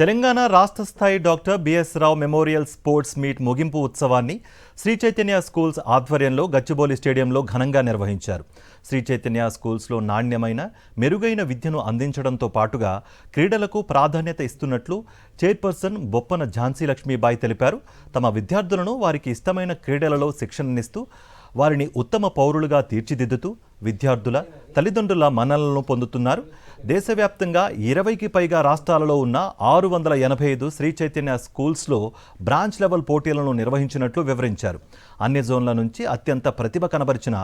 తెలంగాణ రాష్ట్ర స్థాయి doctor BS రావు memorial sports meet ముగింపు ఉత్సవాన్ని శ్రీ చైతన్య స్కూల్స్ ఆధ్వర్యంలో గచ్చిబౌలి స్టేడియంలో ఘనంగా నిర్వహించారు. శ్రీ చైతన్య స్కూల్స్లో నాణ్యమైన మెరుగైన విద్యను అందించడంతో పాటుగా క్రీడలకు ప్రాధాన్యత ఇస్తున్నట్లు చైర్పర్సన్ బొప్పన ఝాన్సీ లక్ష్మీబాయి తెలిపారు. తమ విద్యార్థులను వారికి ఇష్టమైన క్రీడలలో శిక్షణనిస్తూ వారిని ఉత్తమ పౌరులుగా తీర్చిదిద్దుతూ విద్యార్థుల తల్లిదండ్రుల మన్ననలను పొందుతున్నారు. దేశవ్యాప్తంగా 20కి పైగా రాష్ట్రాలలో ఉన్న 685 శ్రీ చైతన్య స్కూల్స్లో బ్రాంచ్ లెవెల్ పోటీలను నిర్వహించినట్లు వివరించారు. అన్ని జోన్ల నుంచి అత్యంత ప్రతిభ కనబరిచిన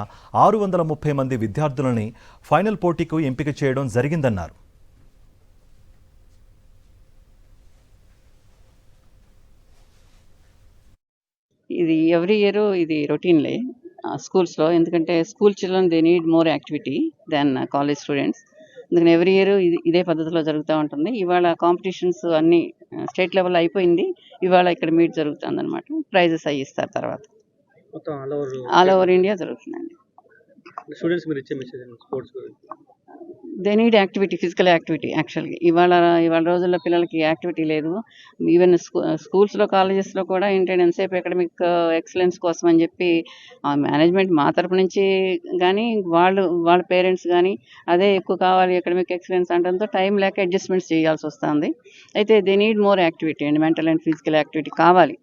630 మంది విద్యార్థులని ఫైనల్ పోటీకు ఎంపిక చేయడం జరిగిందన్నారు. ఇది ఎవ్రీ ఇయర్ ఇది రొటీన్లే స్కూల్స్లో, ఎందుకంటే school children they need more activity than college students. అందుకని ఎవ్రీ ఇయర్ ఇదే పద్ధతిలో జరుగుతూ ఉంటుంది. ఇవాళ కాంపిటీషన్స్ అన్ని స్టేట్ లెవెల్ అయిపోయింది. ఇవాళ ఇక్కడ మీట్ జరుగుతుంది అనమాట. ప్రైజెస్ అవి ఇస్తారు తర్వాత. ఆల్ ఓవర్ ఇండియా జరుగుతుందండి. They need activity, physical activity. యాక్చువల్గా ఇవాళ రోజుల్లో పిల్లలకి యాక్టివిటీ లేదు. ఈవెన్ స్కూల్స్లో కాలేజెస్లో కూడా ఏంటంటే ఎంతసేపు అకాడమిక్ ఎక్సలెన్స్ కోసం అని చెప్పి మేనేజ్మెంట్ మా తరపు నుంచి కానీ వాళ్ళ పేరెంట్స్ కానీ అదే ఎక్కువ కావాలి అకాడమిక్ ఎక్సలెన్స్ అనడంతో టైం లేక అడ్జస్ట్మెంట్స్ చేయాల్సి వస్తుంది. అయితే they need more activity and mental and physical activity కావాలి.